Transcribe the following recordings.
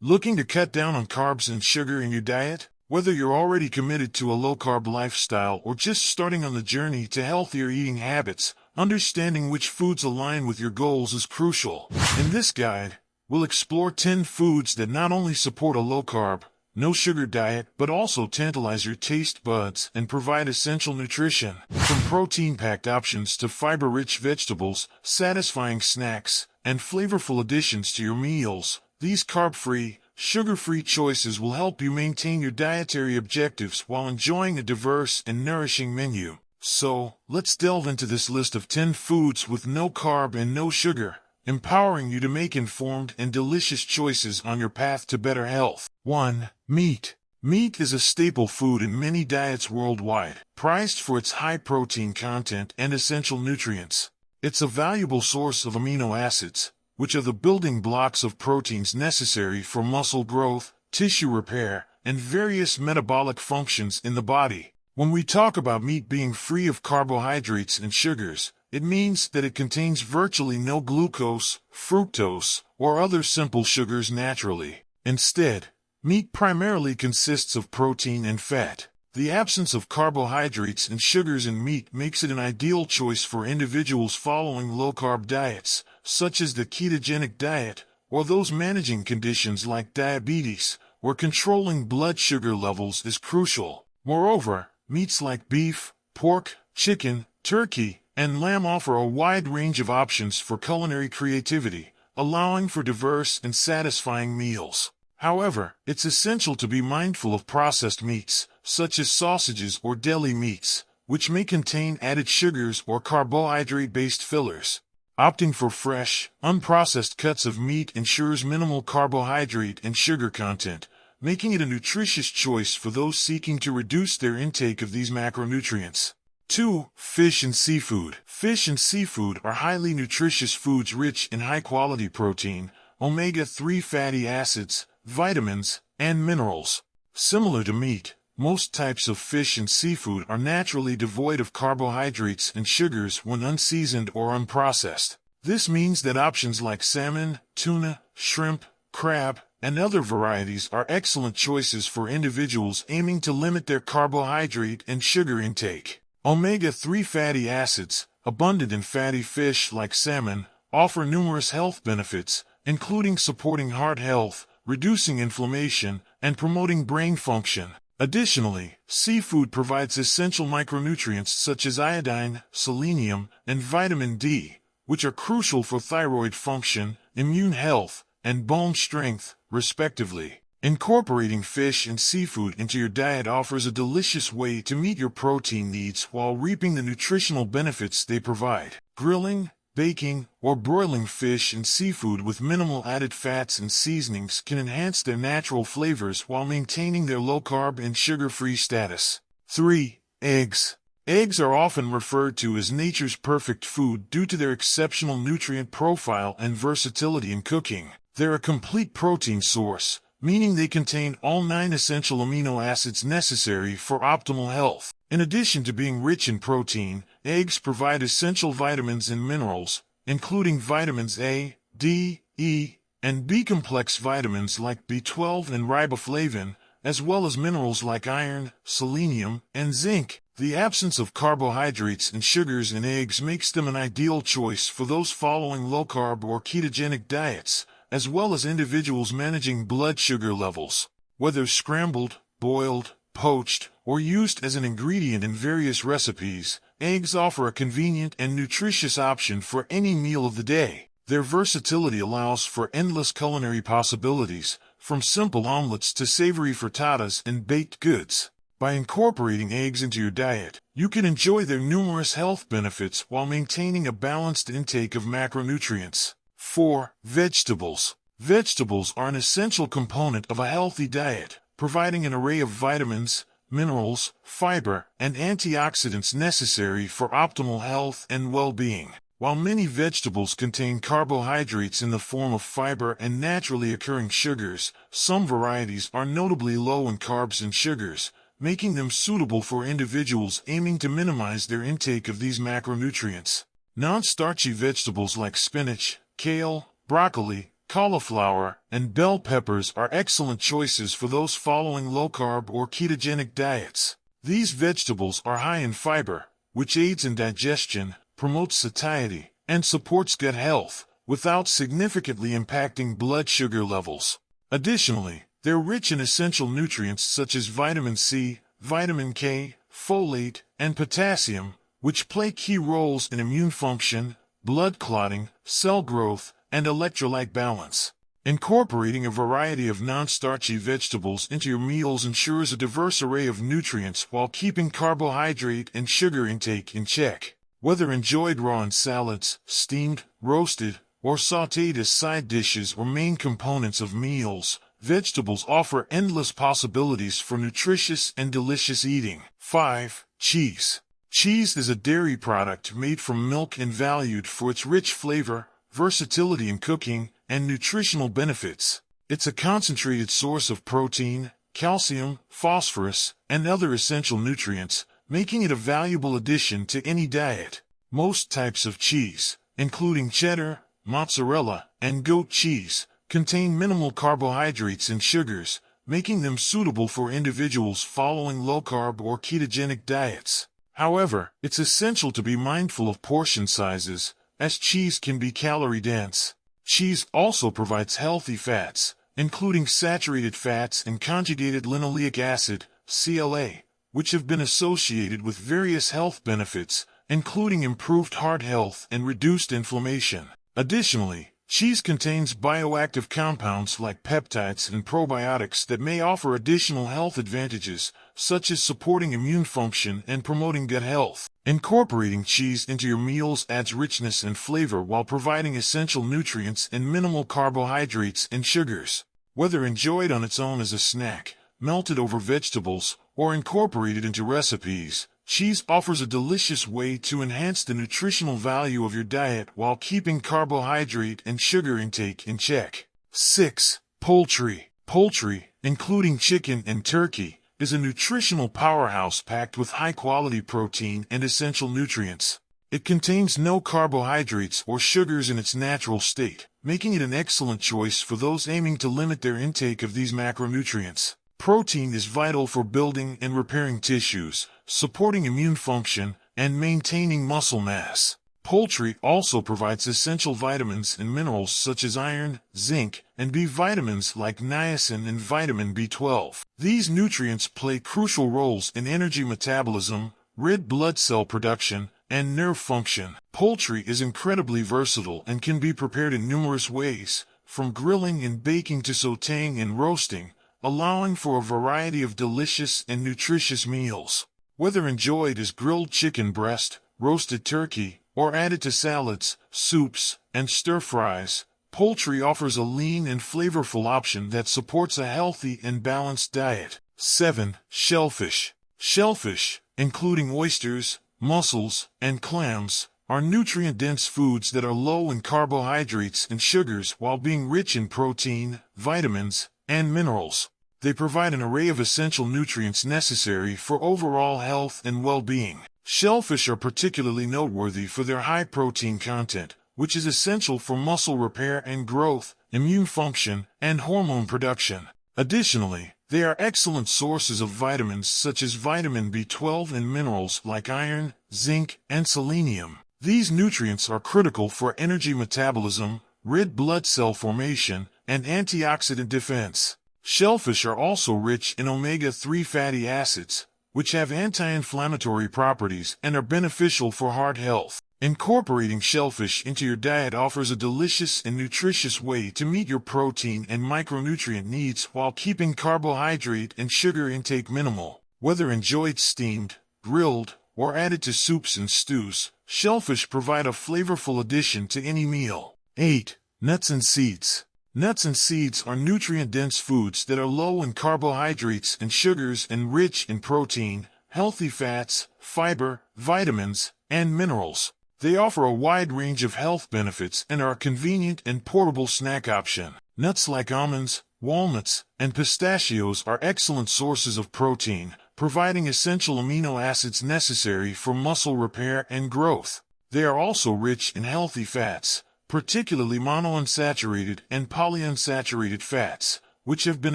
Looking to cut down on carbs and sugar in your diet? Whether you're already committed to a low-carb lifestyle or just starting on the journey to healthier eating habits, understanding which foods align with your goals is crucial. In this guide, we'll explore 10 foods that not only support a low-carb, no-sugar diet, but also tantalize your taste buds and provide essential nutrition. From protein-packed options to fiber-rich vegetables, satisfying snacks, and flavorful additions to your meals, these carb-free, sugar-free choices will help you maintain your dietary objectives while enjoying a diverse and nourishing menu. So, let's delve into this list of 10 foods with no carb and no sugar, empowering you to make informed and delicious choices on your path to better health. 1. Meat. Meat is a staple food in many diets worldwide, prized for its high protein content and essential nutrients. It's a valuable source of amino acids, which are the building blocks of proteins necessary for muscle growth, tissue repair, and various metabolic functions in the body. When we talk about meat being free of carbohydrates and sugars, it means that it contains virtually no glucose, fructose, or other simple sugars naturally. Instead, meat primarily consists of protein and fat. The absence of carbohydrates and sugars in meat makes it an ideal choice for individuals following low-carb diets, such as the ketogenic diet, or those managing conditions like diabetes, where controlling blood sugar levels is crucial. Moreover, meats like beef, pork, chicken, turkey, and lamb offer a wide range of options for culinary creativity, allowing for diverse and satisfying meals. However, it's essential to be mindful of processed meats, such as sausages or deli meats, which may contain added sugars or carbohydrate-based fillers. Opting for fresh, unprocessed cuts of meat ensures minimal carbohydrate and sugar content, making it a nutritious choice for those seeking to reduce their intake of these macronutrients. 2. Fish and seafood. Fish and seafood are highly nutritious foods rich in high-quality protein, omega-3 fatty acids, vitamins, and minerals. Similar to meat, most types of fish and seafood are naturally devoid of carbohydrates and sugars when unseasoned or unprocessed. This means that options like salmon, tuna, shrimp, crab, and other varieties are excellent choices for individuals aiming to limit their carbohydrate and sugar intake. Omega-3 fatty acids, abundant in fatty fish like salmon, offer numerous health benefits, including supporting heart health, reducing inflammation, and promoting brain function. Additionally, seafood provides essential micronutrients such as iodine, selenium, and vitamin D, which are crucial for thyroid function, immune health, and bone strength, respectively. Incorporating fish and seafood into your diet offers a delicious way to meet your protein needs while reaping the nutritional benefits they provide. Grilling, baking, or broiling fish and seafood with minimal added fats and seasonings can enhance their natural flavors while maintaining their low-carb and sugar-free status. 3. Eggs. Eggs are often referred to as nature's perfect food due to their exceptional nutrient profile and versatility in cooking. They're a complete protein source, meaning they contain all 9 essential amino acids necessary for optimal health. In addition to being rich in protein, eggs provide essential vitamins and minerals, including vitamins A, D, E, and B-complex vitamins like B12 and riboflavin, as well as minerals like iron, selenium, and zinc. The absence of carbohydrates and sugars in eggs makes them an ideal choice for those following low-carb or ketogenic diets, as well as individuals managing blood sugar levels. Whether scrambled, boiled, poached, or used as an ingredient in various recipes, eggs offer a convenient and nutritious option for any meal of the day. Their versatility allows for endless culinary possibilities, from simple omelets to savory frittatas and baked goods. By incorporating eggs into your diet, you can enjoy their numerous health benefits while maintaining a balanced intake of macronutrients. 4. Vegetables. Vegetables are an essential component of a healthy diet, providing an array of vitamins, minerals, fiber, and antioxidants necessary for optimal health and well-being. While many vegetables contain carbohydrates in the form of fiber and naturally occurring sugars, some varieties are notably low in carbs and sugars, making them suitable for individuals aiming to minimize their intake of these macronutrients. Non-starchy vegetables like spinach, kale, broccoli, cauliflower, and bell peppers are excellent choices for those following low-carb or ketogenic diets. These vegetables are high in fiber, which aids in digestion, promotes satiety, and supports gut health, without significantly impacting blood sugar levels. Additionally, they're rich in essential nutrients such as vitamin C, vitamin K, folate, and potassium, which play key roles in immune function, blood clotting, cell growth, and electrolyte balance. Incorporating a variety of non-starchy vegetables into your meals ensures a diverse array of nutrients while keeping carbohydrate and sugar intake in check. Whether enjoyed raw in salads, steamed, roasted, or sautéed as side dishes or main components of meals, vegetables offer endless possibilities for nutritious and delicious eating. 5. Cheese. Cheese is a dairy product made from milk and valued for its rich flavor, versatility in cooking, and nutritional benefits. It's a concentrated source of protein, calcium, phosphorus, and other essential nutrients, making it a valuable addition to any diet. Most types of cheese, including cheddar, mozzarella, and goat cheese, contain minimal carbohydrates and sugars, making them suitable for individuals following low-carb or ketogenic diets. However, it's essential to be mindful of portion sizes, as cheese can be calorie-dense. Cheese also provides healthy fats, including saturated fats and conjugated linoleic acid, CLA, which have been associated with various health benefits, including improved heart health and reduced inflammation. Additionally, cheese contains bioactive compounds like peptides and probiotics that may offer additional health advantages, such as supporting immune function and promoting gut health. Incorporating cheese into your meals adds richness and flavor while providing essential nutrients and minimal carbohydrates and sugars. Whether enjoyed on its own as a snack, melted over vegetables, or incorporated into recipes, cheese offers a delicious way to enhance the nutritional value of your diet while keeping carbohydrate and sugar intake in check. 6. Poultry. Poultry, including chicken and turkey, is a nutritional powerhouse packed with high-quality protein and essential nutrients. It contains no carbohydrates or sugars in its natural state, making it an excellent choice for those aiming to limit their intake of these macronutrients. Protein is vital for building and repairing tissues, supporting immune function, and maintaining muscle mass. Poultry also provides essential vitamins and minerals such as iron, zinc, and B vitamins like niacin and vitamin B12. These nutrients play crucial roles in energy metabolism, red blood cell production, and nerve function. Poultry is incredibly versatile and can be prepared in numerous ways, from grilling and baking to sautéing and roasting, allowing for a variety of delicious and nutritious meals. Whether enjoyed as grilled chicken breast, roasted turkey, or added to salads, soups, and stir-fries, poultry offers a lean and flavorful option that supports a healthy and balanced diet. 7. Shellfish. Shellfish, including oysters, mussels, and clams, are nutrient-dense foods that are low in carbohydrates and sugars while being rich in protein, vitamins, and minerals. They provide an array of essential nutrients necessary for overall health and well-being. Shellfish are particularly noteworthy for their high protein content, which is essential for muscle repair and growth, immune function, and hormone production. Additionally, they are excellent sources of vitamins such as vitamin B12 and minerals like iron, zinc, and selenium. These nutrients are critical for energy metabolism, red blood cell formation, and antioxidant defense. Shellfish are also rich in omega-3 fatty acids, which have anti-inflammatory properties and are beneficial for heart health. Incorporating shellfish into your diet offers a delicious and nutritious way to meet your protein and micronutrient needs while keeping carbohydrate and sugar intake minimal. Whether enjoyed steamed, grilled, or added to soups and stews, shellfish provide a flavorful addition to any meal. 8. Nuts and seeds. Nuts and seeds are nutrient-dense foods that are low in carbohydrates and sugars and rich in protein, healthy fats, fiber, vitamins, and minerals. They offer a wide range of health benefits and are a convenient and portable snack option. Nuts like almonds, walnuts, and pistachios are excellent sources of protein, providing essential amino acids necessary for muscle repair and growth. They are also rich in healthy fats, particularly monounsaturated and polyunsaturated fats, which have been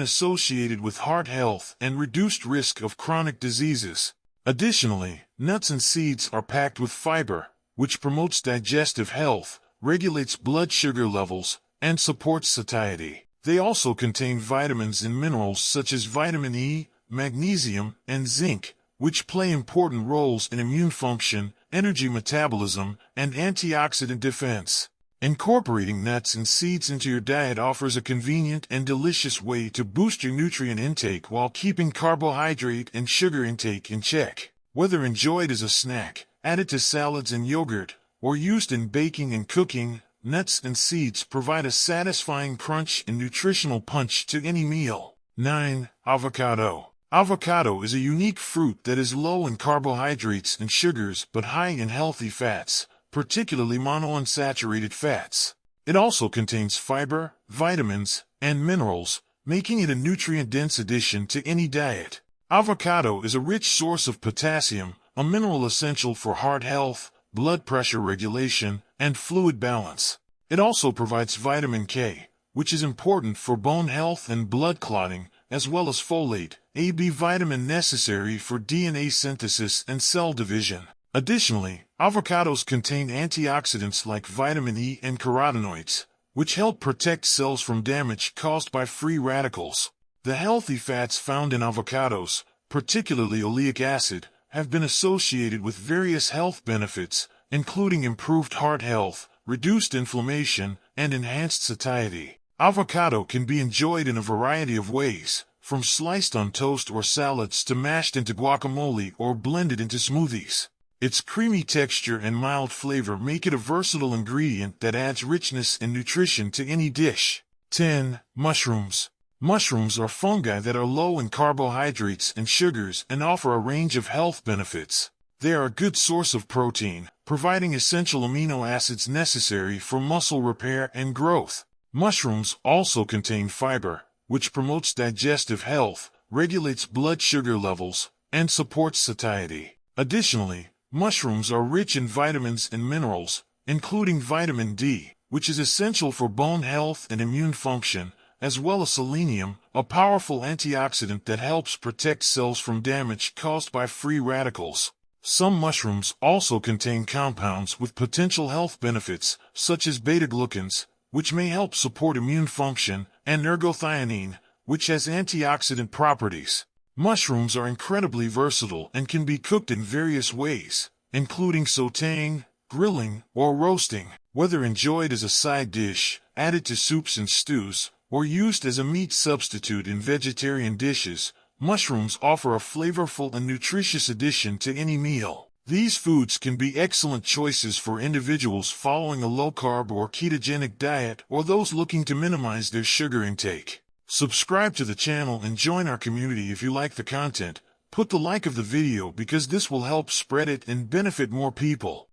associated with heart health and reduced risk of chronic diseases. Additionally, nuts and seeds are packed with fiber, which promotes digestive health, regulates blood sugar levels, and supports satiety. They also contain vitamins and minerals such as vitamin E, magnesium, and zinc, which play important roles in immune function, energy metabolism, and antioxidant defense. Incorporating nuts and seeds into your diet offers a convenient and delicious way to boost your nutrient intake while keeping carbohydrate and sugar intake in check. Whether enjoyed as a snack, added to salads and yogurt, or used in baking and cooking, nuts and seeds provide a satisfying crunch and nutritional punch to any meal. 9. Avocado. Avocado is a unique fruit that is low in carbohydrates and sugars but high in healthy fats, particularly monounsaturated fats. It also contains fiber, vitamins, and minerals, making it a nutrient-dense addition to any diet. Avocado is a rich source of potassium, a mineral essential for heart health, blood pressure regulation, and fluid balance. It also provides vitamin K, which is important for bone health and blood clotting, as well as folate, a B vitamin necessary for DNA synthesis and cell division. Additionally, avocados contain antioxidants like vitamin E and carotenoids, which help protect cells from damage caused by free radicals. The healthy fats found in avocados, particularly oleic acid, have been associated with various health benefits, including improved heart health, reduced inflammation, and enhanced satiety. Avocado can be enjoyed in a variety of ways, from sliced on toast or salads to mashed into guacamole or blended into smoothies. Its creamy texture and mild flavor make it a versatile ingredient that adds richness and nutrition to any dish. 10. Mushrooms. Mushrooms are fungi that are low in carbohydrates and sugars and offer a range of health benefits. They are a good source of protein, providing essential amino acids necessary for muscle repair and growth. Mushrooms also contain fiber, which promotes digestive health, regulates blood sugar levels, and supports satiety. Additionally, mushrooms are rich in vitamins and minerals, including vitamin D, which is essential for bone health and immune function, as well as selenium, a powerful antioxidant that helps protect cells from damage caused by free radicals. Some mushrooms also contain compounds with potential health benefits, such as beta-glucans, which may help support immune function, and ergothioneine, which has antioxidant properties. Mushrooms are incredibly versatile and can be cooked in various ways, including sautéing, grilling, or roasting. Whether enjoyed as a side dish, added to soups and stews, or used as a meat substitute in vegetarian dishes, mushrooms offer a flavorful and nutritious addition to any meal. These foods can be excellent choices for individuals following a low-carb or ketogenic diet or those looking to minimize their sugar intake. Subscribe to the channel and join our community if you like the content. Put the like of the video because this will help spread it and benefit more people.